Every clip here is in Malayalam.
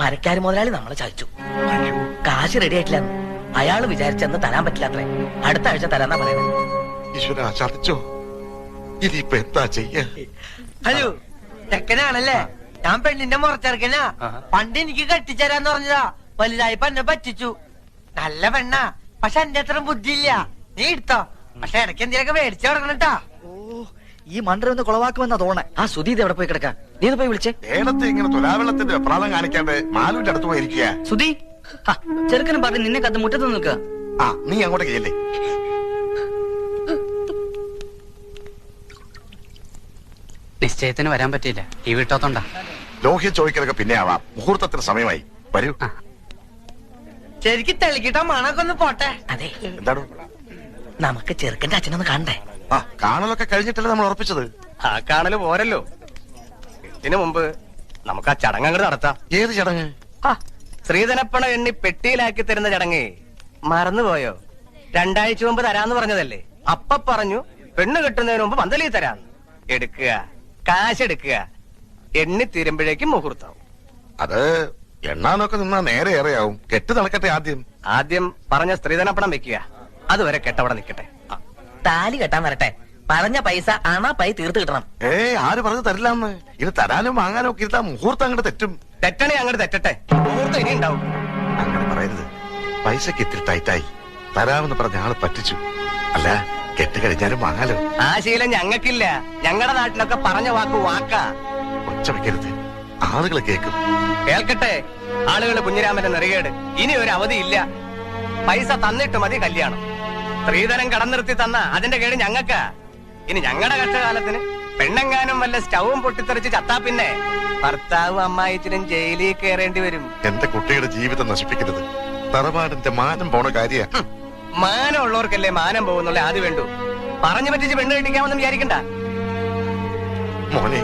മരക്കാര് മുതലാളി നമ്മളെ ചതിച്ചു. കാശ് റെഡി ആയിട്ടില്ല. അയാള് വിചാരിച്ചെന്ന് തരാൻ പറ്റില്ലാത്രേ. അടുത്ത ആഴ്ച തരാന്നാ പറയുന്നത്. ഈശ്വരാ, ചതിച്ചോ? ഇനിയിപ്പൊ എന്താ ചെയ്യാ? ഹലോ, ചെക്കനാണല്ലേ? ഞാൻ പെണ്ണിന്റെ മുറച്ചെറുക്കനാ. പണ്ട് എനിക്ക് കെട്ടിച്ചേരാന്ന് പറഞ്ഞതാ. വലുതായി എന്നെ പറ്റിച്ചു. നല്ല പെണ്ണാ, പക്ഷെ എന്റെ അത്ര ബുദ്ധിയില്ല. നീ എടുത്തോ, പക്ഷെ ഇടയ്ക്ക് എന്തിനൊക്കെ മേടിച്ചു കൊടുക്കണട്ടാ. ഈ മണ്ടർ ഒന്ന് കുളവാക്കുമെന്നാ തോന്നേ. ആ സുധീത് എവിടെ പോയി കിടക്കാ? നീ ഒന്ന് പോയി വിളിച്ചേ. നേരത്തെ ഇങ്ങനെ തുലാവെള്ളത്തിന്റെ വെപ്രാളം കാണിക്കാണ്ട് മാലുവിന്റെ അടുത്ത് പോയിരിക്കുക. സുധി, ചെറുക്കനും പറഞ്ഞ് നിന്നെ കത്ത് മുറ്റത്ത് നിൽക്കുക. ആ, നീ അങ്ങോട്ടേക്ക് ചെല്ലേ. നിശ്ചയത്തിന് വരാൻ പറ്റിയില്ല. ഈ വീട്ടോത്തോണ്ടാ. ലോഹ്യ ചോദിക്കലൊക്കെ പിന്നെ ആവാം. മുഹൂർത്തത്തിന് സമയമായി. വരൂ. ശരിക്കും തെളിക്കിട്ടോ മണൊക്കെ ഒന്ന് പോട്ടെ. അതെ, എന്താണ്? നമുക്ക് ചെറുക്കന്റെ അച്ഛനൊന്ന് കാണണ്ടേ? ആ, കാണലൊക്കെ കഴിഞ്ഞിട്ടല്ലേ നമ്മൾ ഉറപ്പിച്ചത്. ആ കാണല് പോരല്ലോ. ഇതിനു മുമ്പ് നമുക്ക് ആ ചടങ്ങ് അങ്ങോട്ട് നടത്താം. ഏത് ചടങ്ങ്? സ്ത്രീധനപ്പണ എണ്ണി പെട്ടിയിലാക്കി തരുന്ന ചടങ്ങ് മറന്നുപോയോ? 2 ആഴ്ച മുമ്പ് തരാന്ന് പറഞ്ഞതല്ലേ? അപ്പ പറഞ്ഞു പെണ്ണ് കിട്ടുന്നതിന് മുമ്പ് പന്തലി തരാന്ന്. എടുക്കുക, കാശ് എടുക്കുക. എണ്ണി തീരുമ്പോഴേക്കും മുഹൂർത്താവും. അത് എണ്ണാനൊക്കെ നിന്നാ നേരെ ഏറെയാവും. കെട്ട് നടക്കട്ടെ. ആദ്യം പറഞ്ഞ സ്ത്രീധനപ്പണം വെക്കുക. അതുവരെ കെട്ടവിടെ നിൽക്കട്ടെ. താലി കെട്ടാൻ വരട്ടെ. പറഞ്ഞ പൈസ പൈ തീർത്ത് കിട്ടണം. ആര് പറഞ്ഞു തരില്ലാന്ന്? ഇത് തരാനും വാങ്ങാനും ഒക്കെ ഇരുത്താ മുഹൂർത്തം അങ്ങോട്ട് തെറ്റും. തെറ്റണേ അങ്ങോട്ട് തെറ്റട്ടെ. മുഹൂർത്തം ഇനി ഉണ്ടാവും. അങ്ങനെ പറയരുത്. പൈസക്ക് ഇത്തിരി ടൈറ്റായി. തരാമെന്ന് പറഞ്ഞ ആള് പറ്റിച്ചു. അല്ല, കെട്ട് കഴിഞ്ഞാലും വാങ്ങാലോ. ആ ശീലം ഞങ്ങൾക്കില്ല. ഞങ്ങളുടെ നാട്ടിലൊക്കെ പറഞ്ഞ വാക്ക് വാക്കാ. ഒച്ച വെക്കരുത്, ആളുകൾ കേൾക്കും. കേൾക്കട്ടെ ആളുകൾ. കുഞ്ഞിരാമന്റെ നെറികേട്. ഇനി ഒരു അവധിയില്ല. പൈസ തന്നിട്ട് മതി കല്യാണം. സ്ത്രീധനം കടന്നിർത്തി തന്ന അതിന്റെ കേട് ഞങ്ങൾക്കാ. ഇനി ഞങ്ങളുടെ കഷ്ടകാലത്തിന് പെണ്ണെങ്ങാനും വല്ല സ്റ്റൗവും പൊട്ടിത്തെറിച്ച് ചത്താ പിന്നെ ഭർത്താവും അമ്മായിച്ചിനും ജയിലിൽ കയറേണ്ടി വരും. എന്റെ കുട്ടിയുടെ ജീവിതം നശിപ്പിക്കരുത്. തറവാടിന്റെ മാനം പോണ കാര്യ. മാനം ഉള്ളവർക്കല്ലേ മാനം പോകുന്നുള്ള ആദ്യം വേണ്ടു. പറഞ്ഞു പറ്റിച്ച് പെണ്ണ് കെട്ടിക്കാമെന്ന് വിചാരിക്കണ്ട. മോനെ,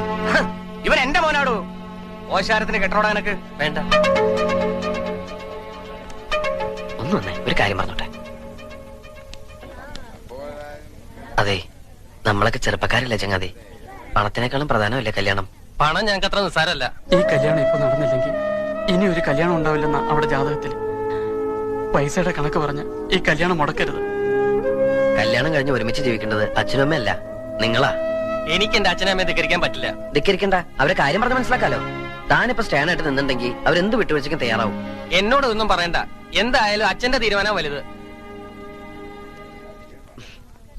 ഇവൻ എന്റെ മോനാടോ. ഓശാരത്തിന് കെട്ടോടാ എനക്ക് വേണ്ട. ഒന്ന് വന്നേ, ഒരു കാര്യം പറഞ്ഞോട്ടെ. അതെ, നമ്മളൊക്കെ ചെറുപ്പക്കാരല്ലേ ചങ്ങാതി. പണത്തിനേക്കാളും പ്രധാനമല്ലേ കല്യാണം? പണം ഞങ്ങൾക്ക് അത്ര നിസ്സാരല്ല. ഈ കല്യാണം ഇപ്പൊ നടന്നില്ലെങ്കിൽ ഇനി ഒരു കല്യാണം ഉണ്ടാവില്ലെന്ന അവിടെ ജാതകത്തിൽ. പൈസയുടെ കണക്ക് പറഞ്ഞ് ഈ കല്യാണം മുടക്കരുത്. കല്യാണം കഴിഞ്ഞ് ഒരുമിച്ച് ജീവിക്കേണ്ടത് അച്ഛനും അമ്മയല്ല, നിങ്ങളാ. എനിക്ക് എന്റെ അച്ഛനമ്മയെ ധിക്കരിക്കാൻ പറ്റില്ല. ധിക്കരിക്കണ്ട, അവരെ കാര്യം പറഞ്ഞ് മനസ്സിലാക്കാലോ. താനിപ്പോ സ്റ്റാൻഡായിട്ട് നിന്നുണ്ടെങ്കിൽ അവരെന്ത് വിട്ടുവീഴ്ചയ്ക്കും തയ്യാറാവും. എന്നോടൊന്നും പറയണ്ട. എന്തായാലും അച്ഛന്റെ തീരുമാനം വലുത്.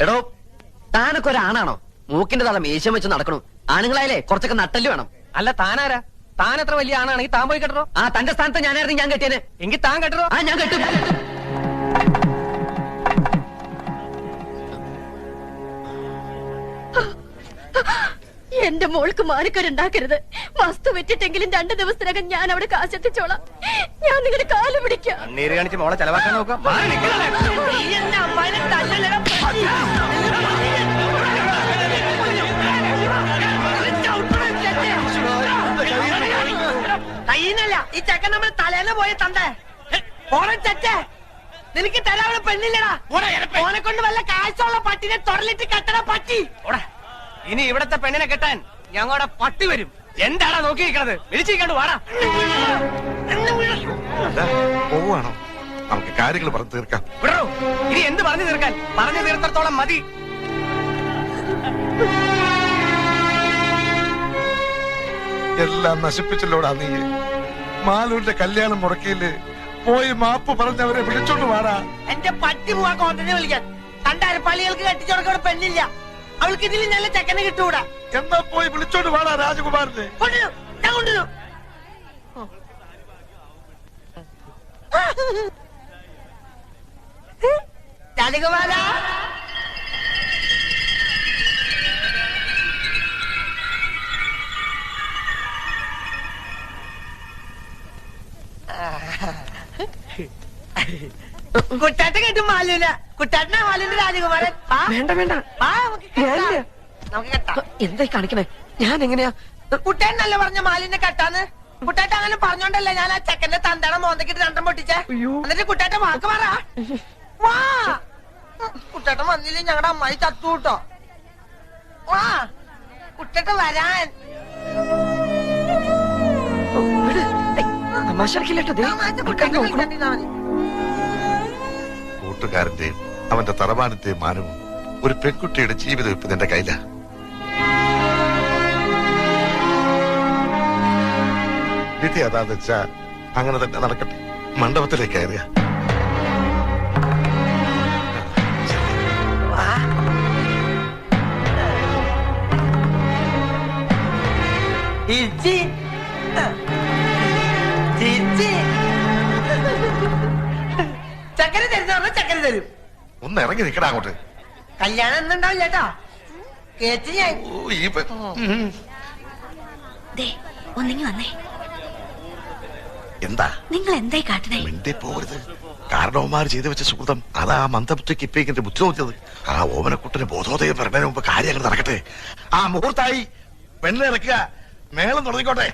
എടോ, താനൊക്കെ ഒരാണാണോ? മൂക്കിന്റെ തല മീശം വെച്ച് നടക്കണു. ആണുങ്ങളായാലേ കുറച്ചൊക്കെ നട്ടല് വേണം. അല്ല, താനാരാ? താൻ എത്ര വലിയ ആണാണെങ്കിൽ താൻ പോയി കെട്ടറോ. തന്റെ സ്ഥാനത്ത് ഞാനായിരുന്നു ഞാൻ കെട്ടിയേനെ. എങ്കിൽ താൻ കെട്ടറോ. ഞാൻ കെട്ടും. എന്റെ മോൾക്ക് മാനക്കേടുണ്ടാക്കരുത്. വസ്തു വെച്ചിട്ടെങ്കിലും 2 ദിവസത്തിനകം ഞാൻ അവിടെ കാശെത്തിച്ചോളാം. ഞാൻ നിങ്ങളുടെ കാല് പിടിക്കാം. കണ്ണീര് കാണിച്ച് മോളെ ചെലവാക്കാൻ നോക്കാം. കയ്യിന്നല്ല, ഈ ചെക്കൻ നമ്മൾ തലേന്ന് പോയി തണ്ടേ. ഓണം ചെറ്റേ, നിനക്ക് തരാനുള്ള പെണ്ണില്ലടാ. ഓനെ കൊണ്ട് വല്ല കാശുള്ള പട്ടിനെ തൊടലിട്ട് കെട്ടണ പട്ടി. ഇനി ഇവിടത്തെ പെണ്ണിനെ കെട്ടാൻ ഞങ്ങളുടെ പട്ടി വരും. എന്താടാ നോക്കിയിരിക്കണത്? വിളിച്ചിരിക്കണ്ടു വാടാ. പോവാണോ? നമുക്ക് കാര്യങ്ങൾ പറഞ്ഞു തീർക്കാം. വിടറോ. ഇനി എന്ത് പറഞ്ഞു തീർക്കാൻ? പറഞ്ഞു തീർത്തോളം മതി. എല്ലാം നശിപ്പിച്ചല്ലോടാ നീ. മാലൂരിന്റെ കല്യാണം മുടക്കിയില്ലേ? പോയി മാപ്പ് പറഞ്ഞവരെ വിളിച്ചോണ്ട് വാടാ. എന്റെ പട്ടി പോവാ കോണ്ടനെ വിളിക്കാൻ. കണ്ടാര് പള്ളികൾക്ക് കെട്ടിച്ചോടക്കോടെ പെണ്ണില്ല. അവൾക്ക് ഇതിൽ നല്ല ചെക്കനെ കിട്ടൂടാ. എന്നാ പോയി വിളിച്ചോണ്ട് വാടാ രാജകുമാരനെ. കൊണ്ടുവരും, ഞാൻ കൊണ്ടുവരും. രാജകുമാരാ, കുട്ടാട്ട കേട്ടും മാലൂല. കുട്ടാട്ടനാ മാലൂന്റെ രാജകുമാരൻ. വേണ്ട വേണ്ട, നമുക്ക് കെട്ടാം. എന്തായി കാണിക്കണേ? ഞാൻ എങ്ങനെയാ? കുട്ടേൻ നല്ല പറഞ്ഞ മാലിനെ കെട്ടാന്ന്. കുട്ടാട്ട അങ്ങനെ പറഞ്ഞോണ്ടല്ലേ ഞാൻ ആ ചെക്കന്റെ തന്തട മോന്തക്കിട്ട് 2 പൊട്ടിച്ചേ. എന്നിട്ട് കുട്ടാട്ട വാക്ക് പറ. വാ, കുട്ടാട്ടൻ വന്നില്ലേ ഞങ്ങളുടെ അമ്മായി ചത്തു കൂട്ടോ. വാ, കുട്ടേട്ട വരാൻ. കൂട്ടുകാരന്റെയും അവന്റെ തറവാടിന്റെയും മാനവും ഒരു പെൺകുട്ടിയുടെ ജീവിതം ഇപ്പൊ നിന്റെ കയ്യില. വിധി അതാന്ന് വെച്ചാ അങ്ങനെ തന്നെ നടക്കട്ടെ. മണ്ഡപത്തിലേക്ക് കയറിയ ചക്കര തരുന്ന ചക്കര തരും. ഒന്ന് ഇറങ്ങി നിക്കടാ അങ്ങോട്ട്. കല്യാണം എന്നുണ്ടാവില്ല കേട്ടോ. കേട്ട് ഞാൻ ഒന്നിങ്ങി വന്നേ. എന്താ നിങ്ങൾ എന്തായി കാട്ടണേ? മിണ്ടി പോകരുത്. കാരണവന്മാർ ചെയ്തു വെച്ച സുഹൃതം അതാ മന്ദബുദ്ധിക്ക് ഇപ്പിക്കിന്റെ ബുദ്ധി നോക്കിയത്. ആ ഓമനക്കുട്ടന് ബോധോദയം വരുന്നതിന് മുമ്പ് കാര്യങ്ങൾ നടക്കട്ടെ. ആ മുഹൂർത്തായി പെണ്ണിനെ ഇറക്കുക, മേളം തുടങ്ങിക്കോട്ടെ.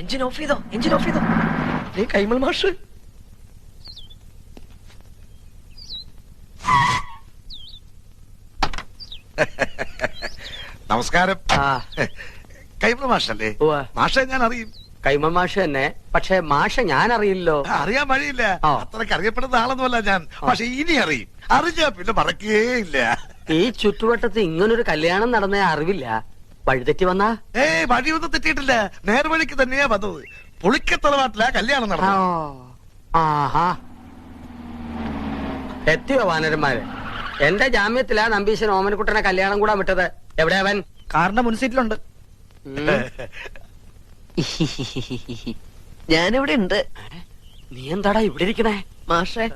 എഞ്ചിൻ ഓഫ് ചെയ്തോ, എഞ്ചിൻ ഓഫ് ചെയ്തോ. കൈമൾ മാഷ് നമസ്കാരം. കൈമൾ മാഷല്ലേ? മാഷെ ഞാൻ അറിയും. കൈമൾ മാഷ് തന്നെ. പക്ഷെ മാഷ ഞാൻ അറിയില്ലോ. അറിയാൻ വഴിയില്ല. അത്രക്ക് അറിയപ്പെടുന്ന ആളൊന്നുമല്ല ഞാൻ. പക്ഷെ ഇനി അറിയും. അറിഞ്ഞാ പിന്നെ മറക്കേയില്ല. ഈ ചുറ്റുവട്ടത്ത് ഇങ്ങനൊരു കല്യാണം നടന്ന അറിവില്ല. വഴിതെറ്റി വന്നാ? വഴിയൊന്നും തെറ്റിയിട്ടില്ല. നേർവഴിക്ക് തന്നെയാ വന്നത്. പുളിക്കത്തറവാട്ടിലാ കല്യാണം നടന്നത്. ആഹാ, എത്തിയോ വാനരന്മാര്? എന്റെ ജാമ്യത്തിലാ നമ്പീശൻ ഓമനക്കുട്ടനെ കല്യാണം കൂടാൻ വിട്ടത്. എവിടെ അവൻ? കാറിന്റെ മുൻസീറ്റിലുണ്ട്. ഞാനിവിടെ ഉണ്ട്. നീ എന്താടാ ഇവിടെ ഇരിക്കണേ? മാഷെ,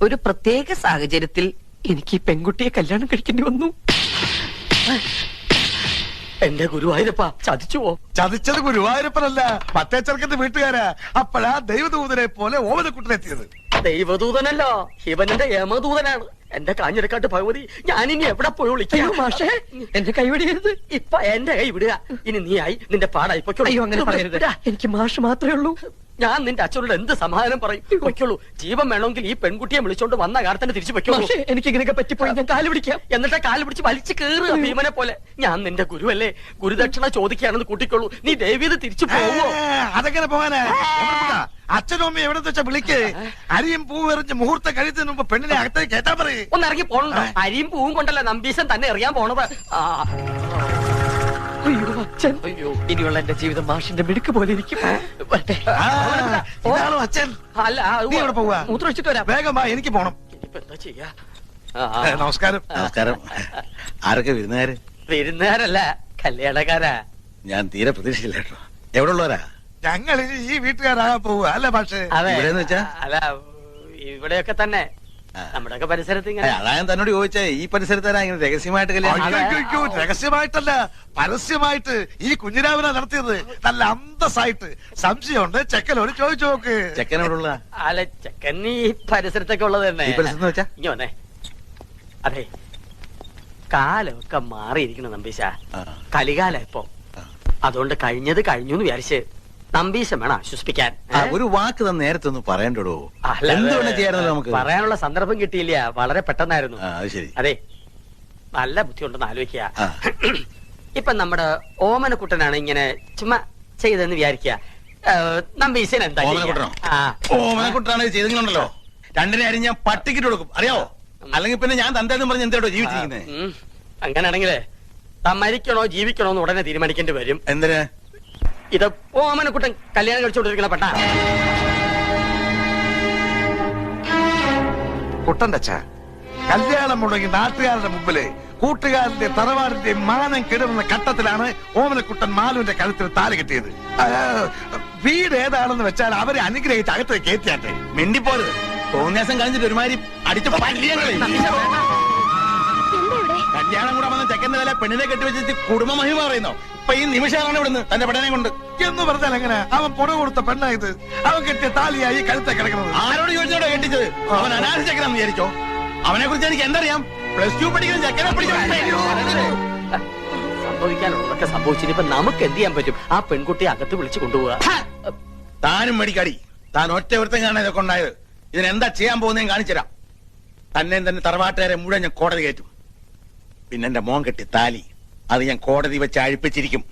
ഒരു പ്രത്യേക സാഹചര്യത്തിൽ എനിക്ക് ഈ പെൺകുട്ടിയെ കല്യാണം കഴിക്കേണ്ടി വന്നു. എന്റെ ഗുരുവായൂരപ്പ ചതിച്ചുവോ? ചതിച്ചത് ഗുരുവായൂരപ്പനല്ല, മറ്റേ ചെറുക്കന്റെ വീട്ടുകാരാ. അപ്പോഴാ ദൈവദൂതനെ പോലെ ഓമനക്കുട്ടനെത്തിയത്. ദൈവദൂതനല്ലോ, ഇവനെന്റെ യമദൂതനാണ്. എന്റെ കാഞ്ഞിരക്കാട്ട് ഭഗവതി, ഞാനിനി എവിടെ പോയി വിളിക്കാം? മാഷേ, എന്റെ കൈവിടരുത്. ഇപ്പൊ എന്റെ കൈ വിടുക. ഇനി നീയായി നിന്റെ പാടായി പൊയ്ക്കോളൂ. അയ്യോ, അങ്ങനെ പറയരുത്. എനിക്ക് മാഷ് മാത്രമേ ഉള്ളൂ. ഞാൻ നിന്റെ അച്ഛനോട് എന്ത് സമാധാനം പറയും? പൊയ്ക്കോളൂ. ജീവൻ വേണമെങ്കിൽ ഈ പെൺകുട്ടിയെ വിളിച്ചോണ്ട് വന്ന കാലത്തന്നെ തിരിച്ചു പൊയ്ക്കോളൂ. എനിക്ക് ഇങ്ങനെയൊക്കെ പറ്റിപ്പോയി ഞാൻ കാല് പിടിക്കാം. എന്നിട്ട് കാല് പിടിച്ച് വലിച്ചു കയറുക ഭീമനെ പോലെ. ഞാൻ നിന്റെ ഗുരുവല്ലേ, ഗുരുദക്ഷിണ ചോദിക്കുകയാണെന്ന് കൂട്ടിക്കോളൂ. നീ ദേവീത് തിരിച്ചു പോവോ? അതെങ്ങനെ പോകാനാ? അച്ഛനും അമ്മയും എവിടെ വെച്ചാ വിളിക്ക്. അരിയും പൂവെറിഞ്ഞ് മുഹൂർത്തം കഴിയുന്നതിന് മുമ്പ് പെണ്ണിനെ അകത്തേക്ക് കേട്ടാ പറയും. ഒന്ന് ഇറങ്ങി പോണോ? അരിയും പൂവും കൊണ്ടല്ല നമ്പീശൻ തന്നെ എറിയാൻ പോണത്. അയ്യോ അച്ഛൻ, അയ്യോ, ഇനിയുള്ള എന്റെ ജീവിതം മാഷിന്റെ മിടുക്ക് പോലെ ഇരിക്കും. ഇതാണോ അച്ഛൻ? അല്ല, നീ എവിടെ പോവാ? മൂത്രമൊഴിച്ചിട്ട് വരാം. വേഗം വാ, എനിക്ക് പോണം. ഇനിയിപ്പോ എന്താ ചെയ്യാ? നമസ്കാരം. നമസ്കാരം. ആരൊക്കെ വിരുന്നുകാര്? വിരുന്നുകാരല്ല, കല്യാണക്കാരാ. ഞാൻ തീരെ പ്രതീക്ഷയില്ല കേട്ടോ. എവിടെ ഉള്ളവരാ? ഞങ്ങൾ ഇനി ഈ വീട്ടുകാരാകാൻ പോവുക അല്ല പക്ഷേ? അതെ, ഇവിടെന്ന് വെച്ചാ? അല്ല, ഇവിടെയൊക്കെ തന്നെ നമ്മുടെയൊക്കെ പരിസരത്ത് ഇങ്ങനെ. അതാ ഞാൻ തന്നോട് ചോദിച്ചേ, ഈ പരിസരത്താരാ ഇങ്ങനെ രഹസ്യമായിട്ട് കല്യാണം? രഹസ്യമായിട്ടല്ല, പരസ്യമായിട്ട് ഈ കുഞ്ഞിരാവിനെ നടത്തിയത്. നല്ല അന്തസ്സായിട്ട്. സംശയമുണ്ട്, ചെക്കനോട് ചോദിച്ചു നോക്ക്. ചെക്കനോടുള്ള? അല്ല, ചെക്കൻ ഈ പരിസരത്തൊക്കെ ഉള്ളത് തന്നെ. ഈ പരിസരത്ത് വെച്ചാ? ഇങ്ങ വന്നേ. അതെ, കാലമൊക്കെ മാറിയിരിക്കണം നമ്പീശ. കലികാലം ഇപ്പൊ. അതുകൊണ്ട് കഴിഞ്ഞത് കഴിഞ്ഞു എന്ന് വിചാരിച്ച് നമ്പീശം വേണം ആശ്വസിപ്പിക്കാൻ. ഒരു വാക്ക് തന്നെ നേരത്തെ ഒന്ന് പറയണ്ടോ? അല്ല, എന്തുകൊണ്ട് ചെയ്യാറുണ്ടല്ലോ നമുക്ക്? പറയാനുള്ള സന്ദർഭം കിട്ടിയില്ല, വളരെ പെട്ടെന്നായിരുന്നു. അത് ശരി. അതെ, നല്ല ബുദ്ധിയുണ്ടെന്ന് ആലോചിക്കുക. ഇപ്പൊ നമ്മുടെ ഓമനക്കുട്ടനാണ് ഇങ്ങനെ ചുമ്മാ ചെയ്തെന്ന് വിചാരിക്കുക. നമ്പീശൻ എന്താ? ഓമനക്കുട്ടനാണ് ചെയ്തെങ്കിലുണ്ടല്ലോ, രണ്ടിനെ അരി ഞാൻ പട്ടിക്കിട്ട് കൊടുക്കും, അറിയാവോ? അല്ലെങ്കിൽ പിന്നെ ഞാൻ തന്തേന്ന് പറഞ്ഞ് എന്തോ ജീവിച്ചിരിക്കുന്നത്. അങ്ങനെയാണെങ്കിലേ താൻ മരിക്കണോ ജീവിക്കണോ എന്ന് ഉടനെ തീരുമാനിക്കേണ്ടി വരും. എന്തിന്? ഇത് ഓമനക്കുട്ടൻ കല്യാണം കഴിച്ചുകൊണ്ടിരിക്കുന്ന പെട്ട കുട്ടന്റെ അച്ഛ കല്യാണം മുടങ്ങി നാട്ടുകാരുടെ മുമ്പില് കൂട്ടുകാരന്റെ തറവാടിന്റെ മാനം കിടന്ന ഘട്ടത്തിലാണ് ഓമനക്കുട്ടൻ മാലുവിന്റെ കഴുത്തിൽ താലി കെട്ടിയത്. വീട് ഏതാണെന്ന് വെച്ചാൽ അവരെ അനുഗ്രഹിച്ച് അകത്തേക്ക് കയറ്റിയാട്ടെ. മിണ്ടിപ്പോരുത്. തോന്നിയാസം കഴിഞ്ഞിട്ട് ഒരുമാതിരി അടിച്ച് പല്ലിയങ്ങളെ. കല്യാണം കൂടെ വന്ന ചെക്കന്റെ തല പെണ്ണിനെ കെട്ടിവെച്ചിട്ട് കുടുംബ മഹിമ പറയുന്നോ? ഇപ്പൊ ഈ നിമിഷമാണ് ഇവിടുന്ന് തന്റെ പെടനെ കൊണ്ട് എന്ന് പറഞ്ഞാൽ എങ്ങനെ? അവൻ പുറ കൊടുത്ത പെണ്ണായത്. അവൻ കെട്ടിയ താലിയായി കഴുത്തെ കിടക്കുന്നത്. ആരോട് ചോദിച്ചോടെ കെട്ടിച്ചത്? അവൻ അനാഥ ചെക്കനാന്ന് വിചാരിച്ചോ? അവനെ കുറിച്ച് എനിക്ക് എന്തറിയാം? +2 പഠിക്കുന്ന ചെക്കനെ സംഭവിക്കാനുള്ളതൊക്കെ സംഭവിച്ചിട്ട് ഇപ്പൊ നമുക്ക് എന്ത് ചെയ്യാൻ പറ്റും? ആ പെൺകുട്ടിയെ അകത്ത് വിളിച്ചു കൊണ്ടുപോവുക. താനും മേടിക്കാടി. താൻ ഒറ്റ ഒരുത്തം കാണാൻ ഇതൊക്കെ ഉണ്ടായത്. ഇതിനെന്താ ചെയ്യാൻ പോകുന്നതെന്ന് കാണിച്ചുതരാം. തന്നെ തന്നെ തറവാട്ടുകാരെ മുഴുവൻ ഞാൻ കോടതി കയറ്റും. പിന്നെ എന്റെ മോൻ കെട്ടി താലി അത് ഞാൻ കോടതി വെച്ച് അഴിപ്പിച്ചിരിക്കും.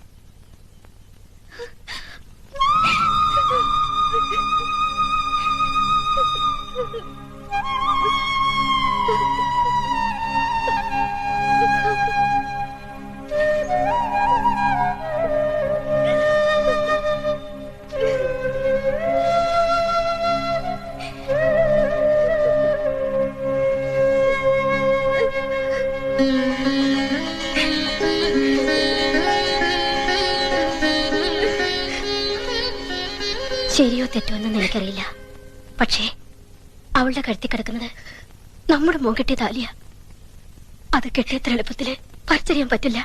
ശരിയോ തെറ്റോ എന്ന് എനിക്കറിയില്ല. പക്ഷേ അവളുടെ കഴുത്തി കിടക്കുന്നത് നമ്മുടെ മോൻ കെട്ടിയ താലിയ. അത് കെട്ടിയത്ര എളുപ്പത്തില് പറിച്ചറിയാൻ പറ്റില്ല.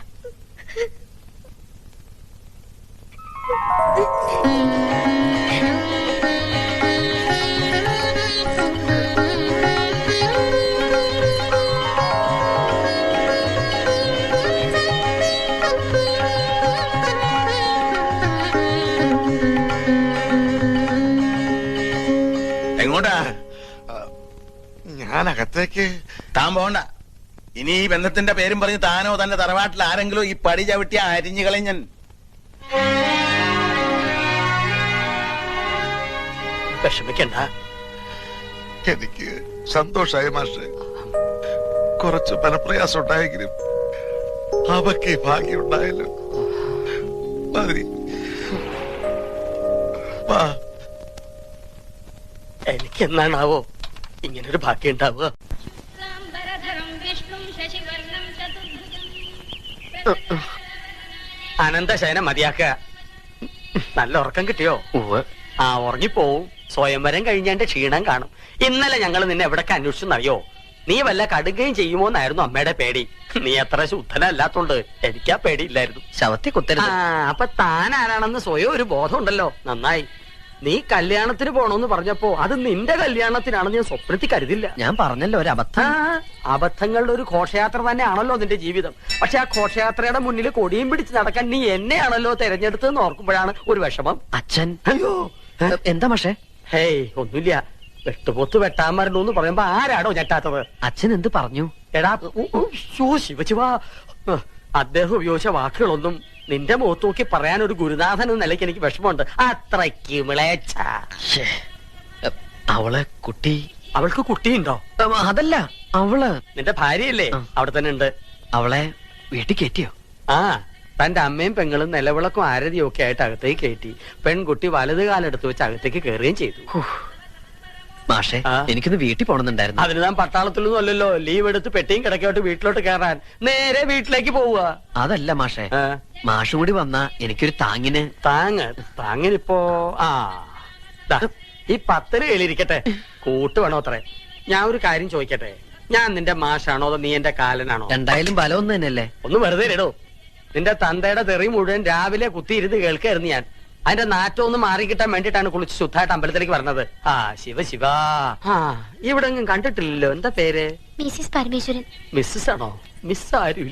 എങ്ങോട്ടാ? ഞാൻ അകത്തേക്ക്. താൻ പോണ്ട. ഇനി ഈ ബന്ധത്തിന്റെ പേരും പറഞ്ഞ് താനോ തന്റെ തറവാട്ടിൽ ആരെങ്കിലും ഈ പടി ചവിട്ടിയ അരിഞ്ഞു കളഞ്ഞൻ. വിഷമിക്കണ്ട. എനിക്ക് സന്തോഷായ മാഷെ. കുറച്ച് മനപ്രയാസം ഉണ്ടായെങ്കിലും അവക്ക് ഭാഗ്യം ഉണ്ടായല്ലോ. മതി. എനിക്ക് എന്നാണാവോ ഇങ്ങനൊരു ഭാഗ്യം ഉണ്ടാവുക? അനന്തശയനം മതിയാക്കുക. നല്ല ഉറക്കം കിട്ടിയോ? ആ ഉറങ്ങിപ്പോവും. സ്വയംവരം കഴിഞ്ഞാന്റെ ക്ഷീണം കാണും. ഇന്നലെ ഞങ്ങൾ നിന്നെ എവിടൊക്കെ അന്വേഷിച്ചെന്നറിയോ? നീ വല്ല കടുകയും ചെയ്യുമോ എന്നായിരുന്നു അമ്മയുടെ പേടി. നീ അത്ര ശുദ്ധനല്ലാത്തോണ്ട് എനിക്കാ പേടിയില്ലായിരുന്നു. ശവത്തെ കുത്തരുത്. അപ്പൊ താൻ ആരാണെന്ന് സ്വയം ഒരു ബോധം ഉണ്ടല്ലോ. നന്നായി. നീ കല്യാണത്തിന് പോണോന്ന് പറഞ്ഞപ്പോ അത് നിന്റെ കല്യാണത്തിനാണെന്ന് ഞാൻ സ്വപ്നത്തിൽ കരുതില്ല. ഞാൻ പറഞ്ഞല്ലോ ഒരു അബദ്ധം. അബദ്ധങ്ങളുടെ ഒരു ഘോഷയാത്ര തന്നെയാണല്ലോ നിന്റെ ജീവിതം. പക്ഷെ ആ ഘോഷയാത്രയുടെ മുന്നിൽ കൊടിയും പിടിച്ച് നടക്കാൻ നീ എന്നെയാണല്ലോ തെരഞ്ഞെടുത്തെന്ന് ഓർക്കുമ്പോഴാണ് ഒരു വിഷമം. അച്ഛൻ അയ്യോ എന്താ പക്ഷേ? ഹേയ് ഒന്നുമില്ല. വെട്ടുപോത്ത് വെട്ടാൻ മരണോന്ന് പറയുമ്പോ ആരാടോ ഞെട്ടാത്തത്? അച്ഛൻ എന്ത് പറഞ്ഞു? എടാ ശിവശിവാ, അദ്ദേഹം ഉപയോഗിച്ച വാക്കുകളൊന്നും നിന്റെ മുഖത്ത് നോക്കി പറയാൻ ഒരു ഗുരുനാഥൻ എന്ന നിലയ്ക്ക് എനിക്ക് വിഷമമുണ്ട്. അത്രയ്ക്ക് വിളയച്ച. അവളെ കുട്ടി. അവൾക്ക് കുട്ടിയുണ്ടോ? അതല്ല, അവള് നിന്റെ ഭാര്യയല്ലേ? അവിടെ തന്നെ ഉണ്ട്. അവളെ വീട്ടിൽ കയറ്റിയോ? ആ, തന്റെ അമ്മയും പെങ്ങളും നിലവിളക്കും ആരതിയും ഒക്കെ ആയിട്ട് അകത്തേക്ക് കയറ്റി. പെൺകുട്ടി വലത് കാലെടുത്ത് വെച്ച് അകത്തേക്ക് കയറുകയും ചെയ്തു. മാഷെ, എനിക്കൊന്ന് വീട്ടിൽ പോണെന്നുണ്ടായിരുന്നു. അതിന് താൻ പട്ടാളത്തിലൊന്നും അല്ലല്ലോ. ലീവ് എടുത്ത് പെട്ടിയും കിടക്കോട്ട് വീട്ടിലോട്ട് കയറാൻ നേരെ വീട്ടിലേക്ക് പോവുക. അതല്ല മാഷെ, മാഷും കൂടി വന്നാ എനിക്കൊരു താങ്ങിന്. താങ്ങിനിപ്പോ ഈ 10 കയ്യിലിരിക്കട്ടെ. കൂട്ട് വേണോ അത്രേ? ഞാൻ ഒരു കാര്യം ചോദിക്കട്ടെ. ഞാൻ നിന്റെ മാഷാണോ അതോ നീ എന്റെ കാലനാണോ? എന്തായാലും ബലം ഒന്ന് തന്നെയല്ലേ. ഒന്ന് വെറുതെ ഇടോ. നിന്റെ തന്തയുടെ തെറി മുഴുവൻ രാവിലെ കുത്തിയിരുന്ന് കേൾക്കായിരുന്നു ഞാൻ. അതിന്റെ നാറ്റം ഒന്ന് മാറിക്കിട്ടാൻ വേണ്ടിട്ടാണ് കുളിച്ച് ശുദ്ധമായിട്ട് അമ്പലത്തിലേക്ക് പറഞ്ഞത്. ശിവ ഇവിടെ ഒന്നും കണ്ടിട്ടില്ലല്ലോ. എന്താ പേര്? മിസ്സിസ് പരമേശ്വരൻ. മിസ്സസ് ആണോ? മിസ് ആരും